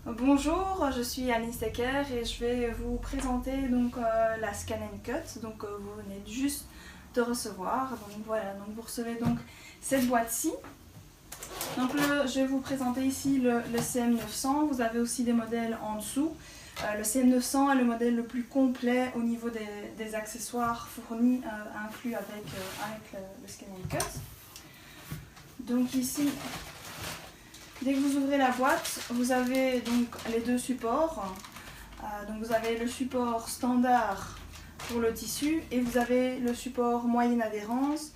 Bonjour, je suis Aline Stecker et je vais vous présenter donc la Scan & Cut. Donc vous venez juste de recevoir. Donc voilà, donc vous recevez donc cette boîte-ci. Donc je vais vous présenter ici le CM900. Vous avez aussi des modèles en dessous. Le CM900 est le modèle le plus complet au niveau des accessoires fournis, inclus avec le Scan & Cut. Donc ici, dès que vous ouvrez la boîte, vous avez donc les deux supports. Donc vous avez le support standard pour le tissu et vous avez le support moyenne adhérence,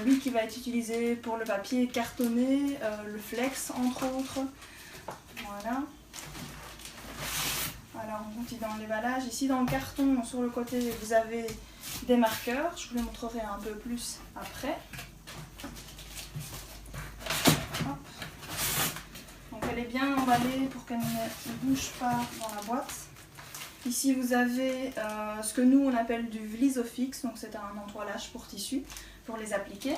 lui qui va être utilisé pour le papier cartonné, le flex entre autres. Voilà. Alors on continue dans l'emballage. Ici dans le carton, sur le côté, vous avez des marqueurs. Je vous les montrerai un peu plus après. Hop. Donc elle est bien emballée pour qu'elle ne bouge pas dans la boîte. Ici vous avez ce que nous on appelle du Vlisofix, donc c'est un entoilage pour tissu, pour les appliquer.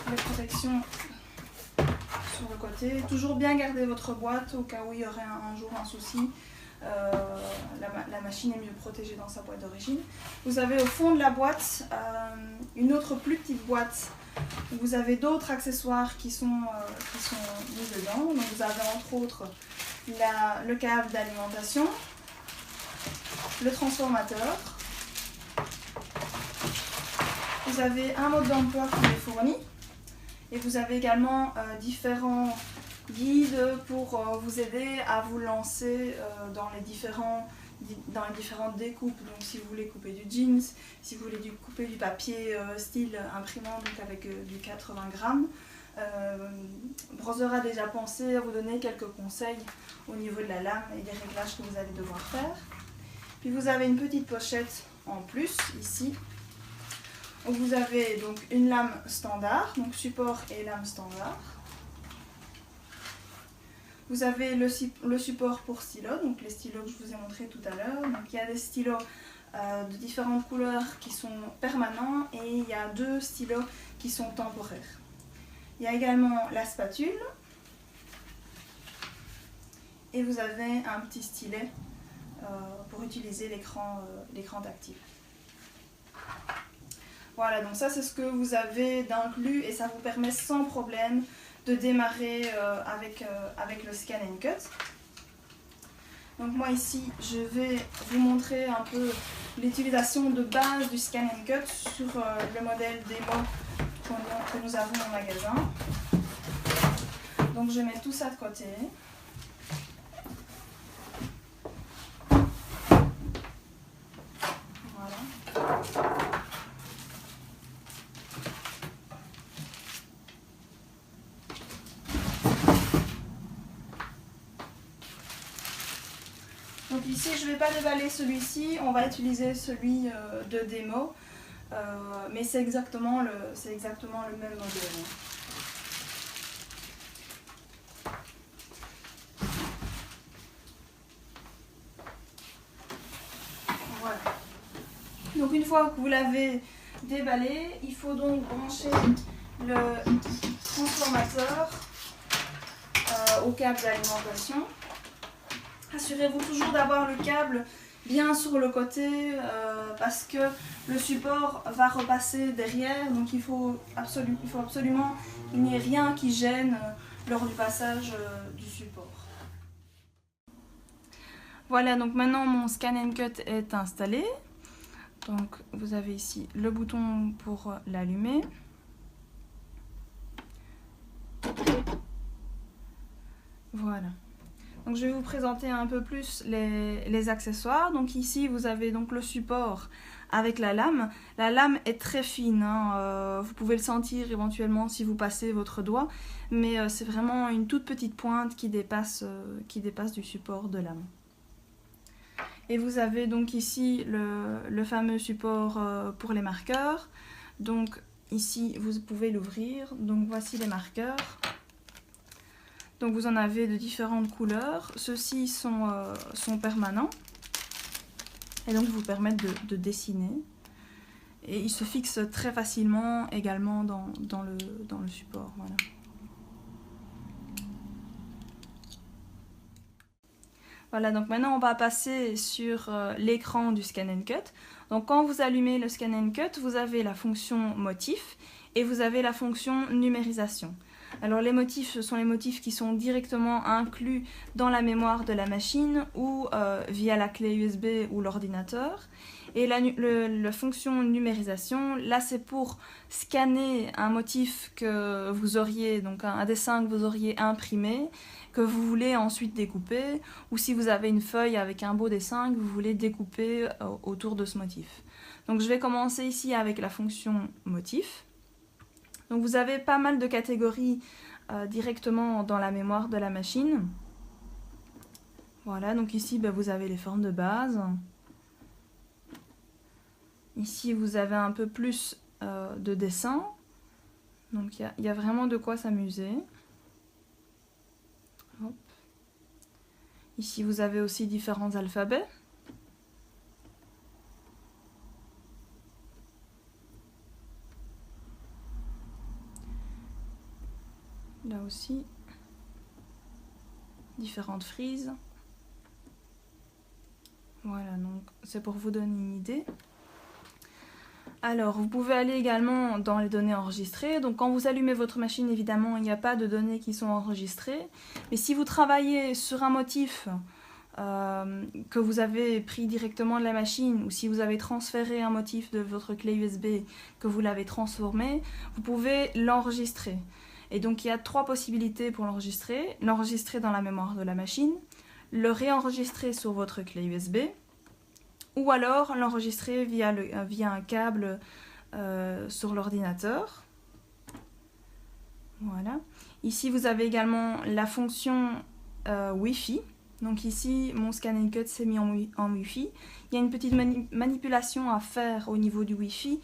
Les protections sur le côté. Toujours bien garder votre boîte au cas où il y aurait un jour un souci. La machine est mieux protégée dans sa boîte d'origine. Vous avez au fond de la boîte une autre plus petite boîte où vous avez d'autres accessoires qui sont mis dedans. Donc vous avez entre autres le câble d'alimentation, le transformateur. Vous avez un mode d'emploi qui est fourni. Et vous avez également différents guides pour vous aider à vous lancer dans les différentes découpes. Donc si vous voulez couper du jeans, si vous voulez couper du papier style imprimant, donc avec du 80 grammes. Brother a déjà pensé à vous donner quelques conseils au niveau de la lame et des réglages que vous allez devoir faire. Puis vous avez une petite pochette en plus ici. Vous avez donc une lame standard, donc support et lame standard. Vous avez le support pour stylo, donc les stylos que je vous ai montré tout à l'heure. Donc il y a des stylos de différentes couleurs qui sont permanents et il y a deux stylos qui sont temporaires. Il y a également la spatule et vous avez un petit stylet pour utiliser l'écran tactile. Voilà, donc ça c'est ce que vous avez d'inclus et ça vous permet sans problème de démarrer avec le Scan & Cut. Donc moi ici, je vais vous montrer un peu l'utilisation de base du Scan & Cut sur le modèle démo que nous avons au magasin. Donc je mets tout ça de côté. Voilà. Donc ici, je ne vais pas déballer celui-ci, on va utiliser celui de démo, mais c'est exactement le même modèle. Voilà. Donc une fois que vous l'avez déballé, il faut donc brancher le transformateur au câble d'alimentation. Assurez-vous toujours d'avoir le câble bien sur le côté parce que le support va repasser derrière, donc il faut absolument qu'il n'y ait rien qui gêne lors du passage du support. Voilà, donc maintenant mon Scan & Cut est installé. Donc vous avez ici le bouton pour l'allumer. Voilà. Donc je vais vous présenter un peu plus les accessoires. Donc ici vous avez donc le support avec la lame. La lame est très fine, hein. Vous pouvez le sentir éventuellement si vous passez votre doigt, mais c'est vraiment une toute petite pointe qui dépasse du support de lame. Et vous avez donc ici le fameux support pour les marqueurs. Donc ici vous pouvez l'ouvrir. Donc voici les marqueurs. Donc vous en avez de différentes couleurs. Ceux-ci sont permanents et donc vous permettent de dessiner. Et ils se fixent très facilement également dans le support. Voilà. Voilà, donc maintenant on va passer sur l'écran du Scan & Cut. Donc quand vous allumez le Scan & Cut, vous avez la fonction motif et vous avez la fonction numérisation. Alors les motifs, ce sont les motifs qui sont directement inclus dans la mémoire de la machine ou via la clé USB ou l'ordinateur. Et la fonction numérisation, là c'est pour scanner un motif que vous auriez, donc un dessin que vous auriez imprimé, que vous voulez ensuite découper, ou si vous avez une feuille avec un beau dessin que vous voulez découper autour de ce motif. Donc je vais commencer ici avec la fonction motif. Donc vous avez pas mal de catégories directement dans la mémoire de la machine. Voilà, donc ici vous avez les formes de base. Ici vous avez un peu plus de dessins. Donc il y a vraiment de quoi s'amuser. Ici vous avez aussi différents alphabets. Là aussi, différentes frises. Voilà, donc c'est pour vous donner une idée. Alors, vous pouvez aller également dans les données enregistrées. Donc, quand vous allumez votre machine, évidemment, il n'y a pas de données qui sont enregistrées. Mais si vous travaillez sur un motif que vous avez pris directement de la machine, ou si vous avez transféré un motif de votre clé USB, que vous l'avez transformé, vous pouvez l'enregistrer. Et donc il y a trois possibilités pour l'enregistrer. L'enregistrer dans la mémoire de la machine, le réenregistrer sur votre clé USB, ou alors l'enregistrer via un câble sur l'ordinateur. Voilà. Ici vous avez également la fonction Wi-Fi. Donc ici mon Scan & Cut s'est mis en Wi-Fi. Il y a une petite manipulation à faire au niveau du Wi-Fi.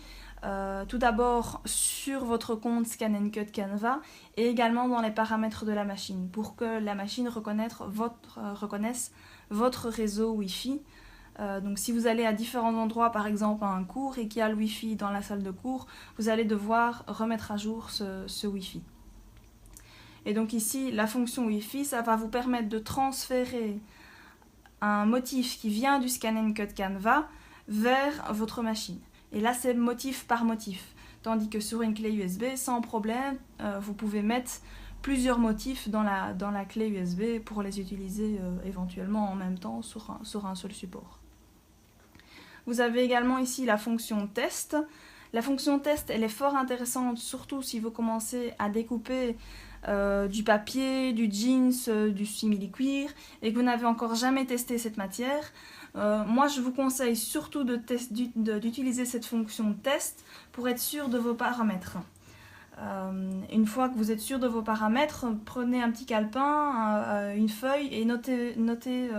Tout d'abord sur votre compte Scan & Cut Canva et également dans les paramètres de la machine pour que la machine reconnaisse votre réseau Wi-Fi. Donc si vous allez à différents endroits, par exemple à un cours et qu'il y a le Wi-Fi dans la salle de cours, vous allez devoir remettre à jour ce Wi-Fi. Et donc ici, la fonction Wi-Fi, ça va vous permettre de transférer un motif qui vient du Scan & Cut Canva vers votre machine. Et là, c'est motif par motif. Tandis que sur une clé USB, sans problème, vous pouvez mettre plusieurs motifs dans la clé USB pour les utiliser éventuellement en même temps sur un seul support. Vous avez également ici la fonction test. La fonction test, elle est fort intéressante, surtout si vous commencez à découper du papier, du jeans, du simili-cuir et que vous n'avez encore jamais testé cette matière. Moi je vous conseille surtout d'utiliser cette fonction test pour être sûr de vos paramètres. Une fois que vous êtes sûr de vos paramètres, prenez un petit calepin, une feuille et notez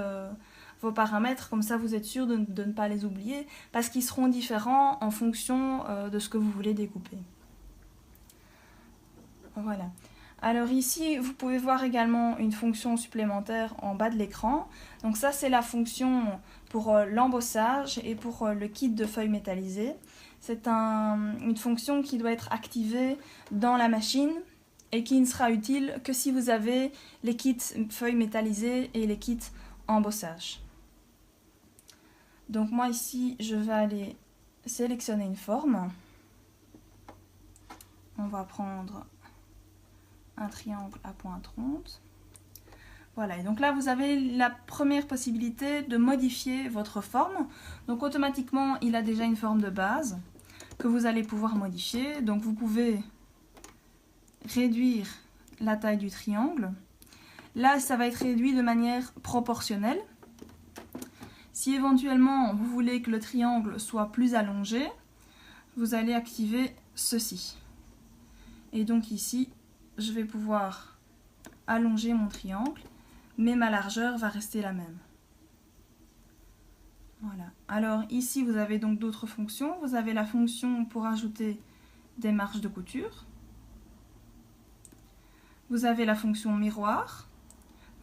vos paramètres, comme ça vous êtes sûr de ne pas les oublier parce qu'ils seront différents en fonction de ce que vous voulez découper. Voilà. Alors ici, vous pouvez voir également une fonction supplémentaire en bas de l'écran. Donc ça, c'est la fonction pour l'embossage et pour le kit de feuilles métallisées. C'est une fonction qui doit être activée dans la machine et qui ne sera utile que si vous avez les kits feuilles métallisées et les kits embossage. Donc moi ici, je vais aller sélectionner une forme. On va prendre un triangle à pointe ronde. Voilà, et donc là vous avez la première possibilité de modifier votre forme. Donc automatiquement il a déjà une forme de base que vous allez pouvoir modifier. Donc vous pouvez réduire la taille du triangle. Là ça va être réduit de manière proportionnelle. Si éventuellement vous voulez que le triangle soit plus allongé, vous allez activer ceci. Et donc ici, je vais pouvoir allonger mon triangle, mais ma largeur va rester la même. Voilà. Alors ici, vous avez donc d'autres fonctions. Vous avez la fonction pour ajouter des marges de couture. Vous avez la fonction miroir.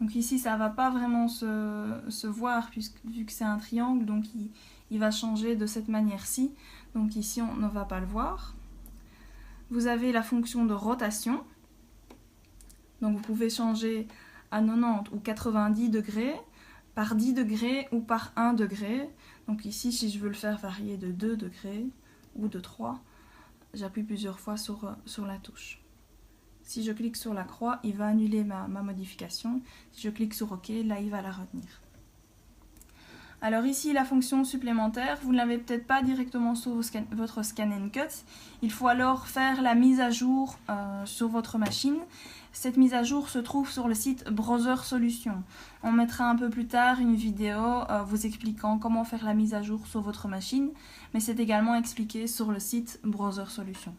Donc ici, ça ne va pas vraiment se voir vu que c'est un triangle, donc il va changer de cette manière-ci. Donc ici, on ne va pas le voir. Vous avez la fonction de rotation. Donc vous pouvez changer à 90 ou 90 degrés, par 10 degrés ou par 1 degré. Donc ici, si je veux le faire varier de 2 degrés ou de 3, j'appuie plusieurs fois sur la touche. Si je clique sur la croix, il va annuler ma modification. Si je clique sur OK, là, il va la retenir. Alors ici, la fonction supplémentaire, vous ne l'avez peut-être pas directement sur votre Scan & Cut. Il faut alors faire la mise à jour sur votre machine. Cette mise à jour se trouve sur le site Browser Solutions. On mettra un peu plus tard une vidéo vous expliquant comment faire la mise à jour sur votre machine, mais c'est également expliqué sur le site Browser Solutions.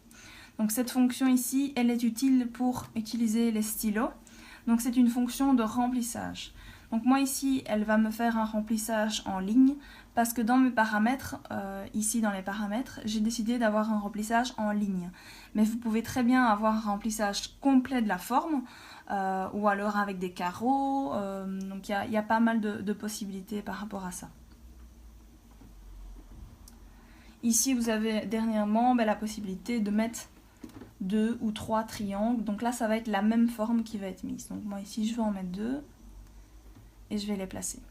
Donc cette fonction ici, elle est utile pour utiliser les stylos. Donc c'est une fonction de remplissage. Donc moi ici, elle va me faire un remplissage en ligne parce que dans mes paramètres, ici dans les paramètres, j'ai décidé d'avoir un remplissage en ligne. Mais vous pouvez très bien avoir un remplissage complet de la forme ou alors avec des carreaux. Donc il y a pas mal de possibilités par rapport à ça. Ici, vous avez dernièrement la possibilité de mettre 2 ou 3 triangles. Donc là, ça va être la même forme qui va être mise. Donc moi ici, je vais en mettre 2. Et je vais les placer.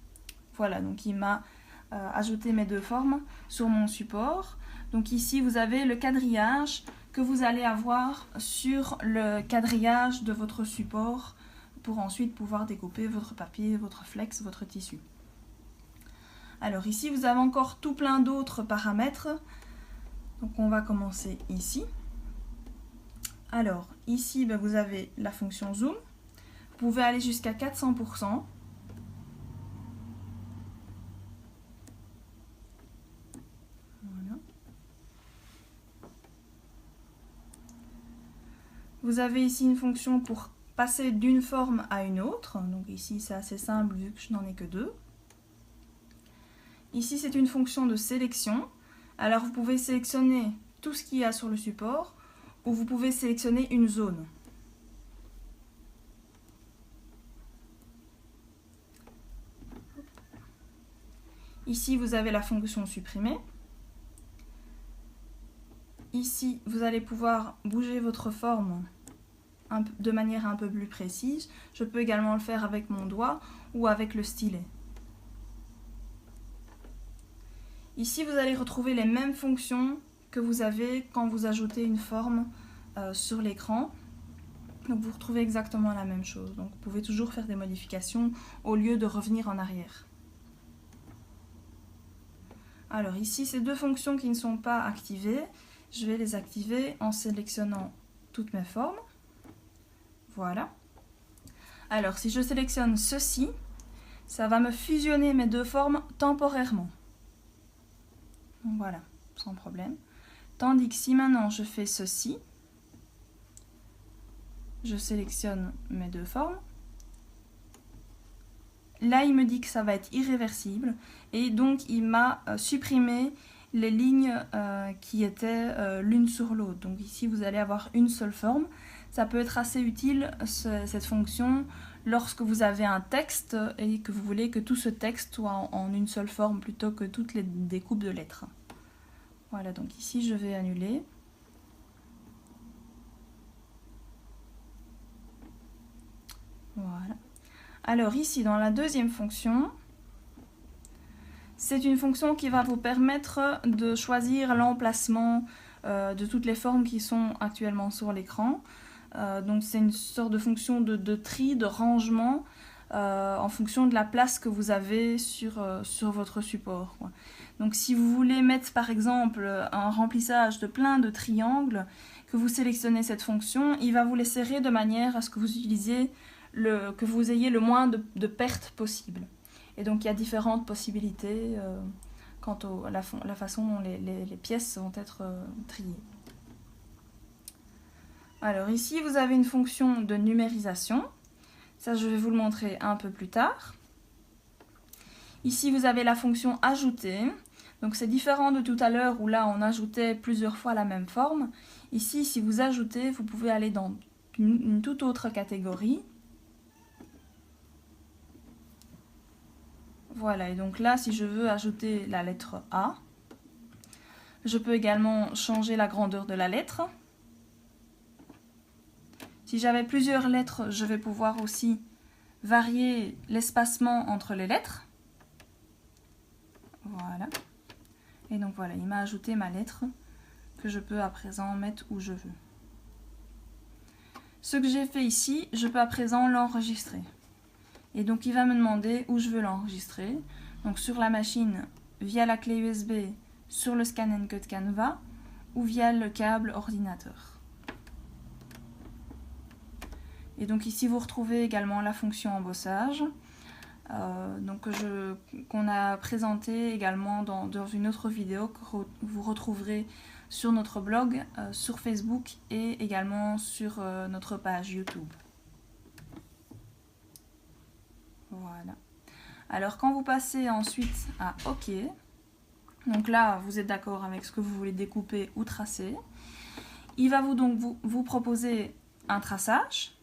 Voilà, donc il m'a ajouté mes 2 formes sur mon support. Donc ici, vous avez le quadrillage que vous allez avoir sur le quadrillage de votre support pour ensuite pouvoir découper votre papier, votre flex, votre tissu. Alors ici, vous avez encore tout plein d'autres paramètres. Donc on va commencer ici. Alors ici, vous avez la fonction zoom. Vous pouvez aller jusqu'à 400%. Vous avez ici une fonction pour passer d'une forme à une autre. Donc ici, c'est assez simple vu que je n'en ai que 2. Ici, c'est une fonction de sélection. Alors, vous pouvez sélectionner tout ce qu'il y a sur le support ou vous pouvez sélectionner une zone. Ici, vous avez la fonction supprimer. Ici, vous allez pouvoir bouger votre forme de manière un peu plus précise. Je peux également le faire avec mon doigt ou avec le stylet. Ici, vous allez retrouver les mêmes fonctions que vous avez quand vous ajoutez une forme sur l'écran. Donc, vous retrouvez exactement la même chose. Donc, vous pouvez toujours faire des modifications au lieu de revenir en arrière. Alors ici, ces 2 fonctions qui ne sont pas activées, je vais les activer en sélectionnant toutes mes formes. Voilà. Alors, si je sélectionne ceci, ça va me fusionner mes 2 formes temporairement. Donc voilà, sans problème. Tandis que si maintenant je fais ceci, je sélectionne mes 2 formes. Là, il me dit que ça va être irréversible et donc il m'a supprimé les lignes qui étaient l'une sur l'autre. Donc ici, vous allez avoir une seule forme. Ça peut être assez utile, cette fonction, lorsque vous avez un texte et que vous voulez que tout ce texte soit en une seule forme plutôt que toutes les découpes de lettres. Voilà, donc ici, je vais annuler. Voilà. Alors ici, dans la deuxième fonction, c'est une fonction qui va vous permettre de choisir l'emplacement de toutes les formes qui sont actuellement sur l'écran. Donc c'est une sorte de fonction de tri, de rangement en fonction de la place que vous avez sur votre support. Donc si vous voulez mettre par exemple un remplissage de plein de triangles, que vous sélectionnez cette fonction, il va vous les serrer de manière à ce que vous utilisiez que vous ayez le moins de pertes possible. Et donc il y a différentes possibilités quant à la façon dont les pièces vont être triées. Alors ici vous avez une fonction de numérisation. Ça je vais vous le montrer un peu plus tard. Ici, vous avez la fonction ajouter. Donc c'est différent de tout à l'heure où là on ajoutait plusieurs fois la même forme. Ici, si vous ajoutez, vous pouvez aller dans une toute autre catégorie. Voilà, et donc là, si je veux ajouter la lettre A, je peux également changer la grandeur de la lettre. Si j'avais plusieurs lettres, je vais pouvoir aussi varier l'espacement entre les lettres. Voilà. Et donc voilà, il m'a ajouté ma lettre que je peux à présent mettre où je veux. Ce que j'ai fait ici, je peux à présent l'enregistrer. Et donc il va me demander où je veux l'enregistrer. Donc sur la machine, via la clé USB, sur le Scan & Cut Canva ou via le câble ordinateur. Et donc ici vous retrouvez également la fonction embossage. Qu'on a présenté également dans une autre vidéo que vous retrouverez sur notre blog, sur Facebook et également sur notre page YouTube. Voilà. Alors quand vous passez ensuite à OK, donc là vous êtes d'accord avec ce que vous voulez découper ou tracer, il va vous proposer un traçage.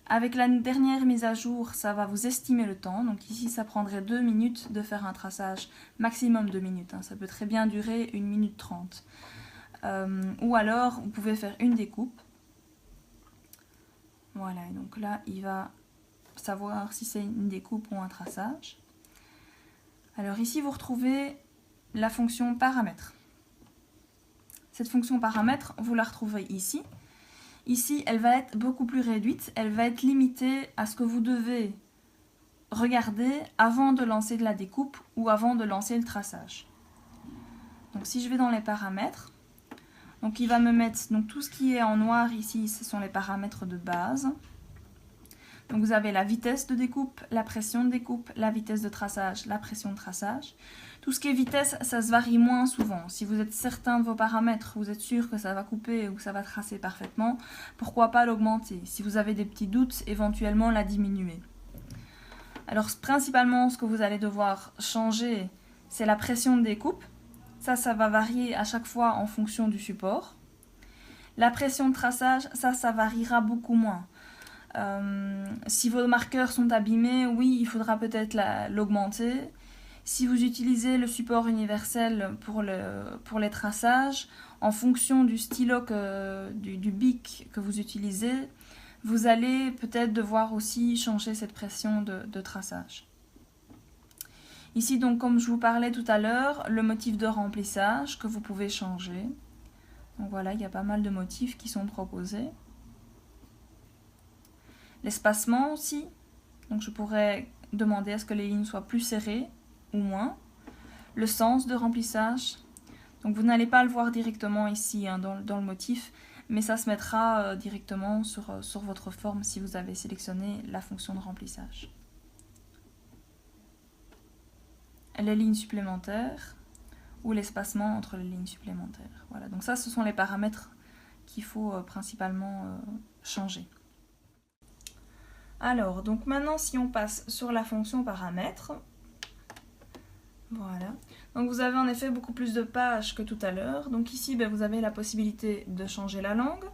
Avec la dernière mise à jour, ça va vous estimer le temps. Donc ici, ça prendrait 2 minutes de faire un traçage, maximum 2 minutes. Ça peut très bien durer 1 minute 30. Ou alors, vous pouvez faire une découpe. Voilà, et donc là, il va savoir si c'est une découpe ou un traçage. Alors ici, vous retrouvez la fonction paramètres. Cette fonction paramètres, vous la retrouvez ici. Ici, elle va être beaucoup plus réduite, elle va être limitée à ce que vous devez regarder avant de lancer de la découpe ou avant de lancer le traçage. Donc si je vais dans les paramètres, donc il va me mettre tout ce qui est en noir ici, ce sont les paramètres de base. Donc vous avez la vitesse de découpe, la pression de découpe, la vitesse de traçage, la pression de traçage. Tout ce qui est vitesse, ça se varie moins souvent. Si vous êtes certain de vos paramètres, vous êtes sûr que ça va couper ou que ça va tracer parfaitement, pourquoi pas l'augmenter? Si vous avez des petits doutes, éventuellement la diminuer. Alors principalement, ce que vous allez devoir changer, c'est la pression de découpe. Ça va varier à chaque fois en fonction du support. La pression de traçage, ça variera beaucoup moins. Si vos marqueurs sont abîmés, oui, il faudra peut-être l'augmenter. Si vous utilisez le support universel pour les traçages, en fonction du stylo, du bic que vous utilisez, vous allez peut-être devoir aussi changer cette pression de traçage. Ici, donc, comme je vous parlais tout à l'heure, le motif de remplissage que vous pouvez changer. Donc voilà, il y a pas mal de motifs qui sont proposés. L'espacement aussi, donc je pourrais demander à ce que les lignes soient plus serrées ou moins. Le sens de remplissage, donc vous n'allez pas le voir directement ici dans le motif, mais ça se mettra directement sur votre forme si vous avez sélectionné la fonction de remplissage. Les lignes supplémentaires ou l'espacement entre les lignes supplémentaires. Voilà, donc ça ce sont les paramètres qu'il faut principalement changer. Alors, donc maintenant, si on passe sur la fonction paramètres, voilà. Donc vous avez en effet beaucoup plus de pages que tout à l'heure. Donc ici, vous avez la possibilité de changer la langue,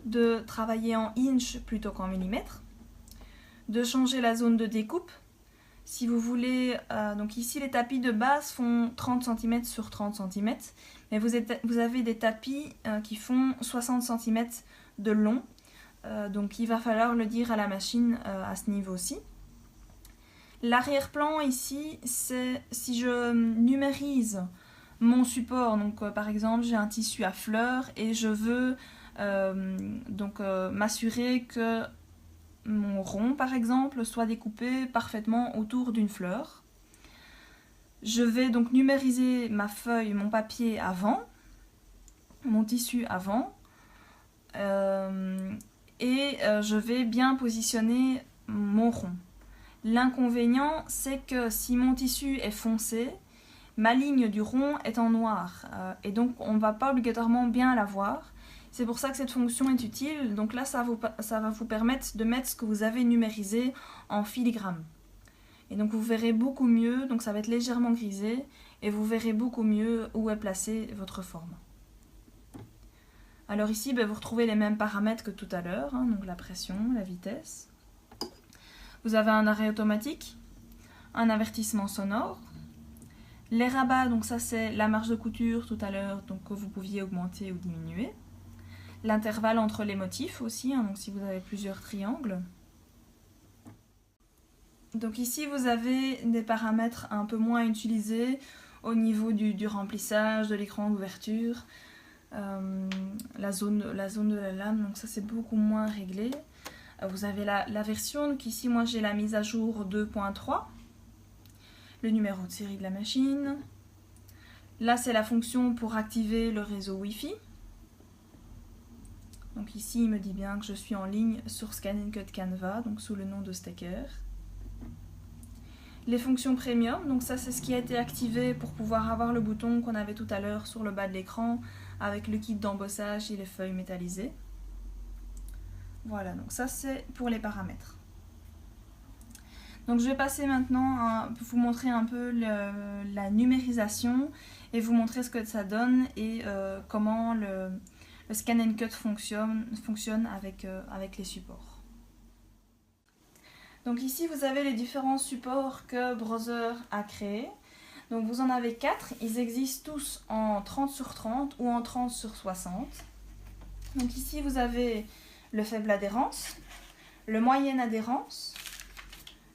de travailler en inch plutôt qu'en millimètres, de changer la zone de découpe. Si vous voulez, donc ici les tapis de base font 30 cm sur 30 cm, mais vous avez des tapis qui font 60 cm de long. Donc il va falloir le dire à la machine à ce niveau-ci. L'arrière-plan ici, c'est si je numérise mon support, donc par exemple j'ai un tissu à fleurs et je veux m'assurer que mon rond par exemple soit découpé parfaitement autour d'une fleur. Je vais donc numériser ma feuille, mon papier avant, mon tissu avant. Je vais bien positionner mon rond. L'inconvénient, c'est que si mon tissu est foncé, ma ligne du rond est en noir et donc on ne va pas obligatoirement bien la voir. C'est pour ça que cette fonction est utile. Donc là, ça va vous permettre de mettre ce que vous avez numérisé en filigrane. Et donc vous verrez beaucoup mieux, donc ça va être légèrement grisé, et vous verrez beaucoup mieux où est placée votre forme. Alors ici, vous retrouvez les mêmes paramètres que tout à l'heure, hein, donc la pression, la vitesse. Vous avez un arrêt automatique, un avertissement sonore. Les rabats, donc ça c'est la marge de couture tout à l'heure, donc que vous pouviez augmenter ou diminuer. L'intervalle entre les motifs aussi, hein, donc si vous avez plusieurs triangles. Donc ici vous avez des paramètres un peu moins utilisés au niveau du remplissage, de l'écran d'ouverture, la zone de la lame, donc ça c'est beaucoup moins réglé. Vous avez la version, donc ici moi j'ai la mise à jour 2.3, le numéro de série de la machine. Là c'est la fonction pour activer le réseau Wi-Fi. Donc ici il me dit bien que je suis en ligne sur Scan & Cut Canva, donc sous le nom de Stacker. Les fonctions premium, donc ça c'est ce qui a été activé pour pouvoir avoir le bouton qu'on avait tout à l'heure sur le bas de l'écran avec le kit d'embossage et les feuilles métallisées. Voilà, donc ça c'est pour les paramètres. Donc je vais passer maintenant à vous montrer un peu la numérisation et vous montrer ce que ça donne et comment le Scan & Cut fonctionne avec les supports. Donc ici vous avez les différents supports que Brother a créés. Donc vous en avez 4, ils existent tous en 30 sur 30 ou en 30 sur 60. Donc ici vous avez le faible adhérence, le moyenne adhérence,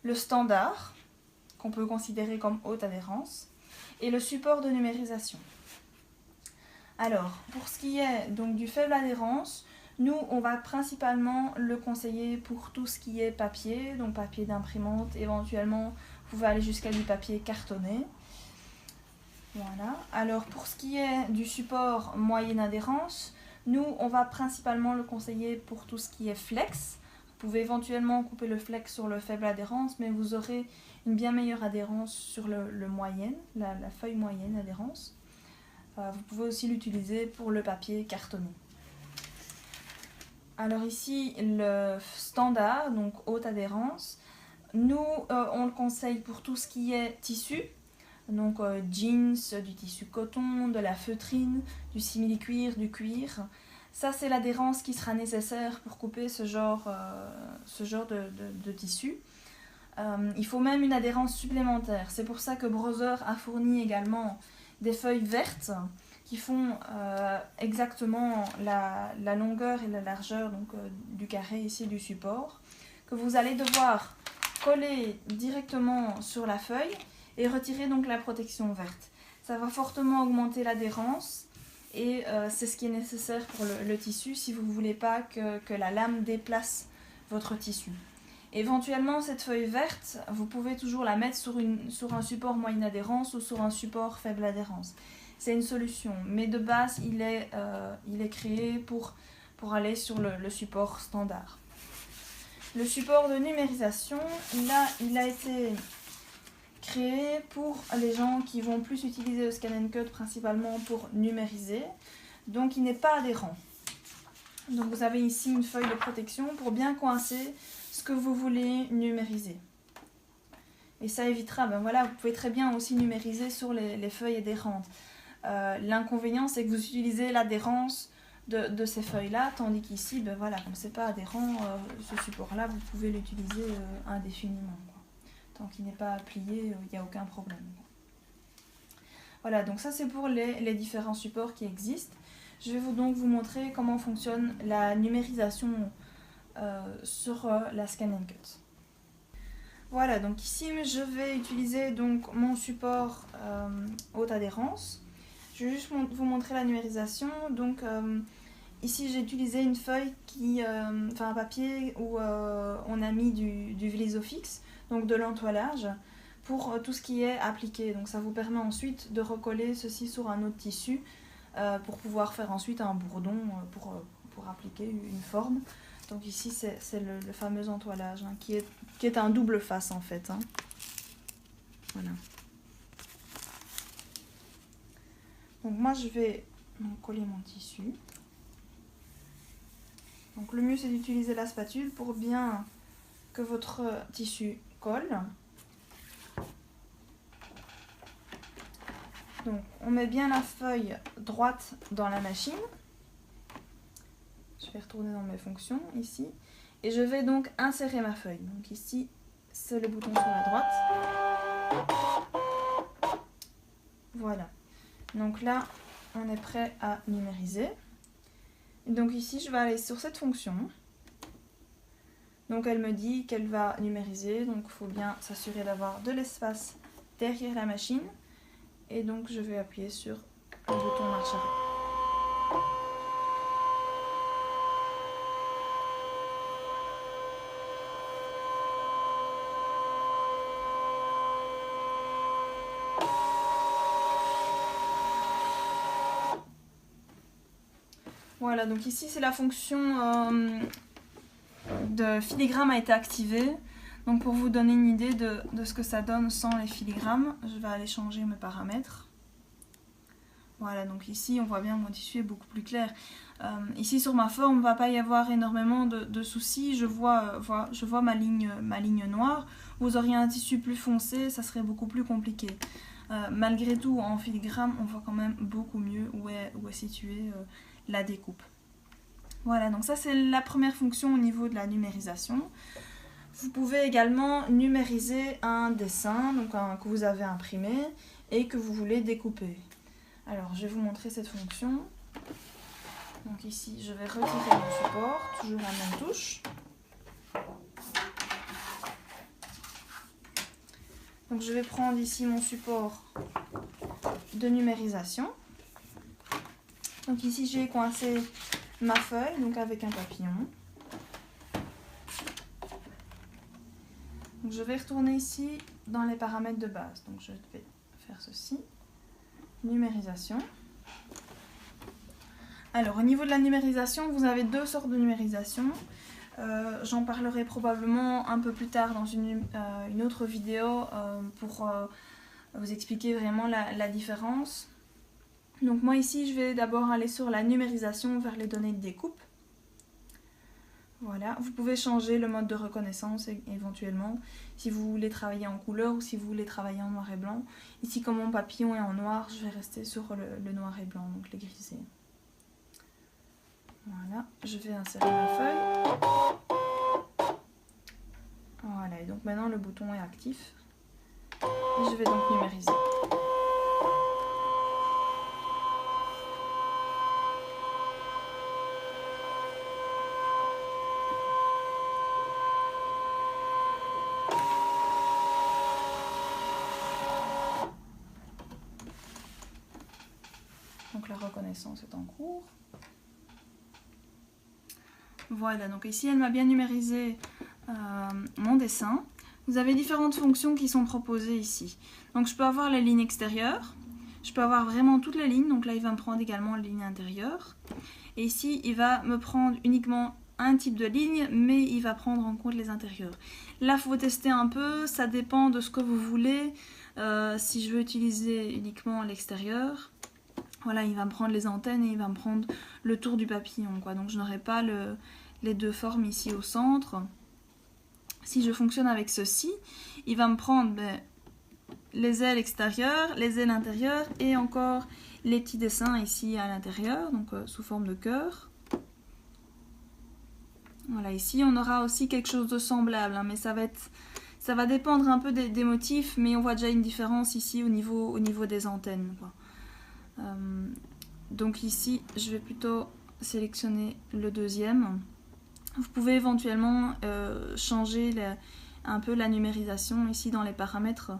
le standard, qu'on peut considérer comme haute adhérence, et le support de numérisation. Alors, pour ce qui est donc du faible adhérence, nous, on va principalement le conseiller pour tout ce qui est papier, donc papier d'imprimante, éventuellement, vous pouvez aller jusqu'à du papier cartonné. Voilà. Alors, pour ce qui est du support moyenne adhérence, nous, on va principalement le conseiller pour tout ce qui est flex. Vous pouvez éventuellement couper le flex sur le faible adhérence, mais vous aurez une bien meilleure adhérence sur le moyenne, la feuille moyenne adhérence. Vous pouvez aussi l'utiliser pour le papier cartonné. Alors ici, le standard, donc haute adhérence, nous, on le conseille pour tout ce qui est tissu. Donc jeans, du tissu coton, de la feutrine, du simili-cuir, du cuir. Ça, c'est l'adhérence qui sera nécessaire pour couper ce genre de tissu. Il faut même une adhérence supplémentaire. C'est pour ça que Brother a fourni également des feuilles vertes qui font exactement la longueur et la largeur donc, du carré ici du support, que vous allez devoir coller directement sur la feuille et retirer donc la protection verte. Ça va fortement augmenter l'adhérence et c'est ce qui est nécessaire pour le tissu si vous ne voulez pas que la lame déplace votre tissu. Éventuellement, cette feuille verte, vous pouvez toujours la mettre sur un support moyenne adhérence ou sur un support faible adhérence. C'est une solution, mais de base, il est créé pour aller sur le support standard. Le support de numérisation, il a été créé pour les gens qui vont plus utiliser le Scan & Cut principalement pour numériser, donc il n'est pas adhérent. Donc vous avez ici une feuille de protection pour bien coincer ce que vous voulez numériser. Et ça évitera, voilà, vous pouvez très bien aussi numériser sur les feuilles adhérentes. L'inconvénient, c'est que vous utilisez l'adhérence de ces feuilles-là, tandis qu'ici, voilà, comme c'est pas adhérent, ce support-là, vous pouvez l'utiliser indéfiniment. Tant qu'il n'est pas plié, il n'y a aucun problème. Voilà, donc ça c'est pour les différents supports qui existent. Je vais donc vous montrer comment fonctionne la numérisation sur la Scan & Cut. Voilà, donc ici je vais utiliser donc mon support haute adhérence. Je vais juste vous montrer la numérisation. Donc ici j'ai utilisé une feuille un papier où on a mis du Vlisofix, donc de l'entoilage, pour tout ce qui est appliqué. Donc ça vous permet ensuite de recoller ceci sur un autre tissu pour pouvoir faire ensuite un bourdon pour appliquer une forme. Donc ici c'est le fameux entoilage hein, qui est un double face en fait. Hein. Voilà. Donc moi je vais coller mon tissu. Donc le mieux c'est d'utiliser la spatule pour bien que votre tissu colle. Donc on met bien la feuille droite dans la machine. Je vais retourner dans mes fonctions ici. Et je vais donc insérer ma feuille. Donc ici, c'est le bouton sur la droite. Voilà. Donc là, on est prêt à numériser. Et donc ici, je vais aller sur cette fonction. Donc elle me dit qu'elle va numériser. Donc il faut bien s'assurer d'avoir de l'espace derrière la machine. Et donc je vais appuyer sur le bouton marche arrière. Voilà, donc ici c'est la fonction de filigrane a été activée. Donc pour vous donner une idée de ce que ça donne sans les filigranes, je vais aller changer mes paramètres. Voilà, donc ici on voit bien que mon tissu est beaucoup plus clair. Ici sur ma forme, il ne va pas y avoir énormément de soucis. Je vois ma ligne noire. Vous auriez un tissu plus foncé, ça serait beaucoup plus compliqué. Malgré tout, en filigrane, on voit quand même beaucoup mieux où est située la découpe. Voilà, donc ça c'est la première fonction au niveau de la numérisation. Vous pouvez également numériser un dessin donc que vous avez imprimé et que vous voulez découper. Alors je vais vous montrer cette fonction. Donc ici je vais retirer mon support, toujours la même touche. Donc je vais prendre ici mon support de numérisation. Donc ici j'ai coincé ma feuille donc avec un papillon. Donc je vais retourner ici dans les paramètres de base. Donc je vais faire ceci. Numérisation. Alors au niveau de la numérisation, vous avez deux sortes de numérisation. J'en parlerai probablement un peu plus tard dans une autre vidéo pour vous expliquer vraiment la différence. Donc moi ici je vais d'abord aller sur la numérisation vers les données de découpe. Voilà, vous pouvez changer le mode de reconnaissance éventuellement si vous voulez travailler en couleur ou si vous voulez travailler en noir et blanc. Ici comme mon papillon est en noir, je vais rester sur le noir et blanc, donc les grisés. Voilà, je vais insérer ma feuille. Voilà, et donc maintenant le bouton est actif. Et je vais donc numériser. Donc la reconnaissance est en cours. Voilà, donc ici elle m'a bien numérisé mon dessin. Vous avez différentes fonctions qui sont proposées ici. Donc je peux avoir la ligne extérieure, je peux avoir vraiment toutes les lignes, donc là il va me prendre également la ligne intérieure. Et ici il va me prendre uniquement un type de ligne, mais il va prendre en compte les intérieurs. Là il faut tester un peu, ça dépend de ce que vous voulez. Si je veux utiliser uniquement l'extérieur, voilà, il va me prendre les antennes et il va me prendre le tour du papillon, quoi. Donc je n'aurai pas les deux formes ici au centre. Si je fonctionne avec ceci, il va me prendre les ailes extérieures, les ailes intérieures et encore les petits dessins ici à l'intérieur, donc sous forme de cœur. Voilà, ici on aura aussi quelque chose de semblable, hein, mais ça va dépendre un peu des motifs, mais on voit déjà une différence ici au niveau des antennes, quoi. Donc ici je vais plutôt sélectionner le deuxième. Vous pouvez éventuellement changer un peu la numérisation ici dans les paramètres.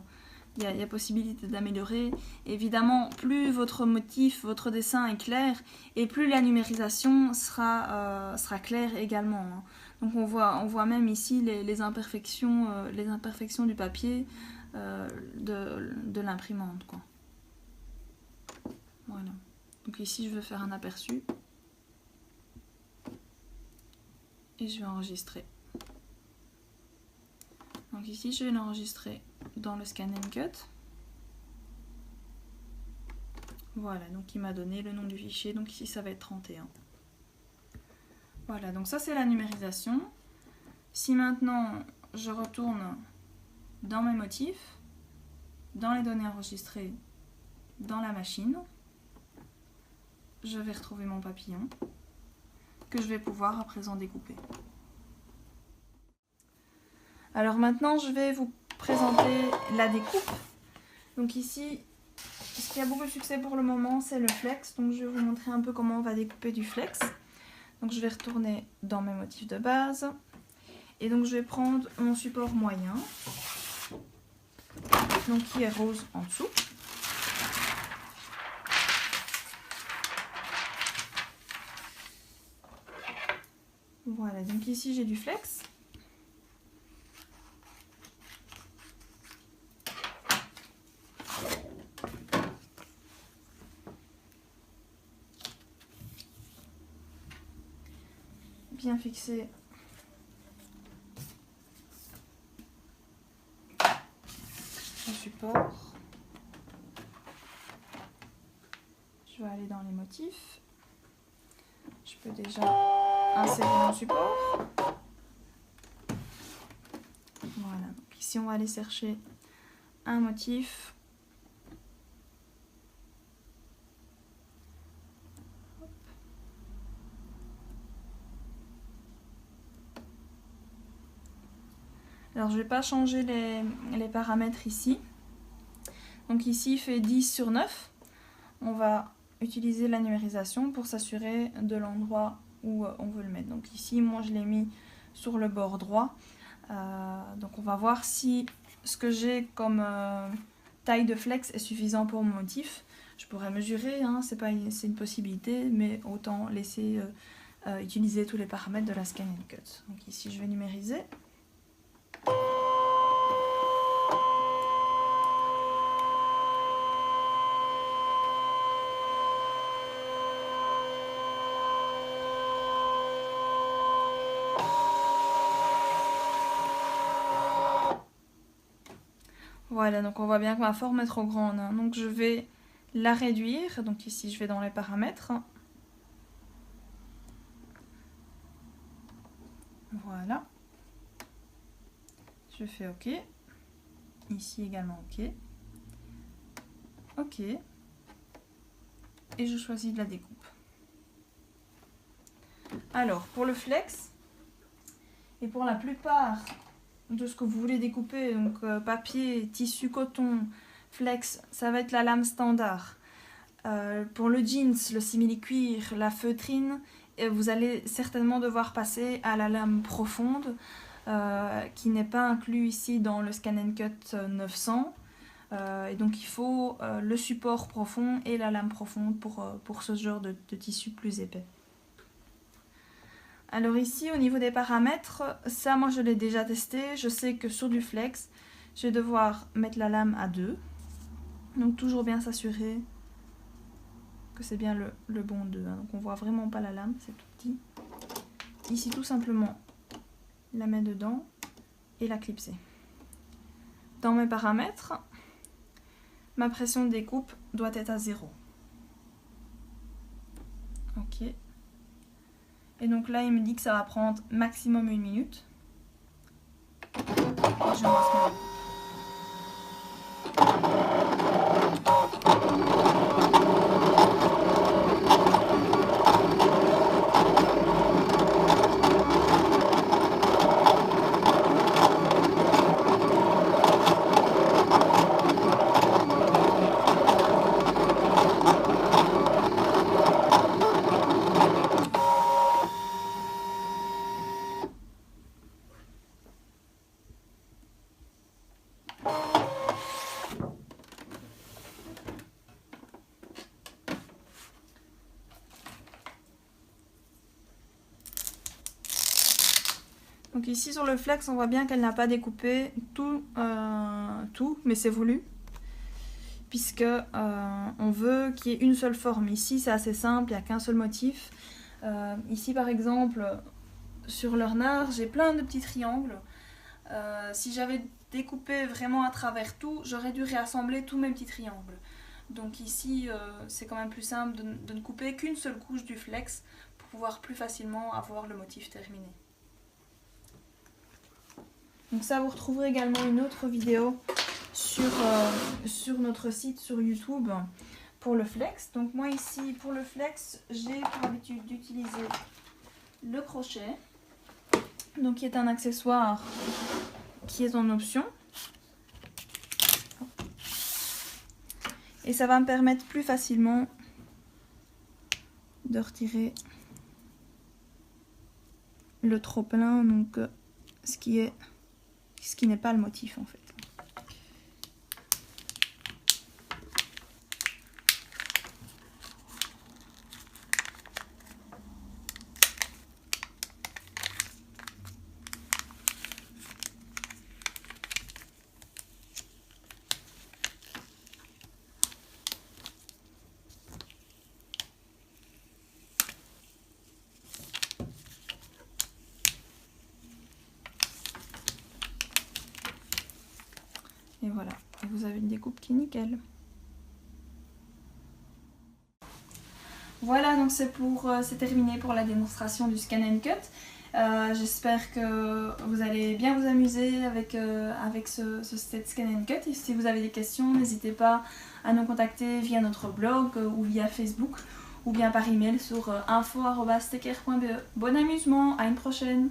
Il y a possibilité d'améliorer. Évidemment, plus votre motif, votre dessin est clair et plus la numérisation sera claire également, hein. Donc on voit même ici les imperfections du papier de l'imprimante, quoi. Voilà. Donc ici je vais faire un aperçu et je vais enregistrer. Donc ici je vais l'enregistrer dans le Scan & Cut. Voilà, donc il m'a donné le nom du fichier, donc ici ça va être 31. Voilà, donc ça c'est la numérisation. Si maintenant je retourne dans mes motifs, dans les données enregistrées, dans la machine, je vais retrouver mon papillon que je vais pouvoir à présent découper. Alors maintenant je vais vous présenter la découpe. Donc ici, ce qui a beaucoup de succès pour le moment, c'est le flex. Donc je vais vous montrer un peu comment on va découper du flex. Donc je vais retourner dans mes motifs de base. Et donc je vais prendre mon support moyen, donc qui est rose en dessous. Voilà, donc ici j'ai du flex. Bien fixé au support. Je vais aller dans les motifs. Je peux déjà insérer mon support. Voilà, donc ici on va aller chercher un motif. Alors je ne vais pas changer les paramètres ici. Donc ici il fait 10 sur 9. On va utiliser la numérisation pour s'assurer de l'endroit où on veut le mettre. Donc ici moi je l'ai mis sur le bord droit. Donc on va voir si ce que j'ai comme taille de flex est suffisant pour mon motif. Je pourrais mesurer, hein, c'est une possibilité, mais autant laisser utiliser tous les paramètres de la Scan & Cut. Donc ici je vais numériser. Voilà, donc on voit bien que ma forme est trop grande, hein. Donc je vais la réduire. Donc ici je vais dans les paramètres. Voilà. Je fais OK. Ici également OK. OK. Et je choisis de la découpe. Alors pour le flex, et pour la plupart de ce que vous voulez découper, donc papier, tissu, coton, flex, ça va être la lame standard. Pour le jeans, le simili-cuir, la feutrine, vous allez certainement devoir passer à la lame profonde, qui n'est pas inclus ici dans le Scan & Cut 900. Et donc il faut le support profond et la lame profonde pour ce genre de tissu plus épais. Alors ici au niveau des paramètres, ça moi je l'ai déjà testé, je sais que sur du flex, je vais devoir mettre la lame à 2. Donc toujours bien s'assurer que c'est bien le bon 2, hein. Donc on voit vraiment pas la lame, c'est tout petit. Ici tout simplement la mettre dedans et la clipser. Dans mes paramètres, ma pression de découpe doit être à 0. Ok. Et donc là, il me dit que ça va prendre maximum 1 minute. Et je lance ma découpe. Donc ici sur le flex, on voit bien qu'elle n'a pas découpé tout, mais c'est voulu. Puisque on veut qu'il y ait une seule forme. Ici c'est assez simple, il n'y a qu'un seul motif. Ici par exemple, sur leur nard, j'ai plein de petits triangles. Si j'avais découpé vraiment à travers tout, j'aurais dû réassembler tous mes petits triangles. Donc ici, c'est quand même plus simple de ne couper qu'une seule couche du flex pour pouvoir plus facilement avoir le motif terminé. Donc ça, vous retrouverez également une autre vidéo sur notre site sur YouTube pour le flex. Donc moi ici pour le flex, j'ai pour habitude d'utiliser le crochet, donc qui est un accessoire qui est en option. Et ça va me permettre plus facilement de retirer le trop plein, donc ce qui n'est pas le motif en fait. Et voilà, et vous avez une découpe qui est nickel. Voilà, donc c'est terminé pour la démonstration du Scan and Cut. J'espère que vous allez bien vous amuser avec cette Scan and Cut. Et si vous avez des questions, n'hésitez pas à nous contacter via notre blog ou via Facebook ou bien par email sur info@stecker.be. Bon amusement, à une prochaine!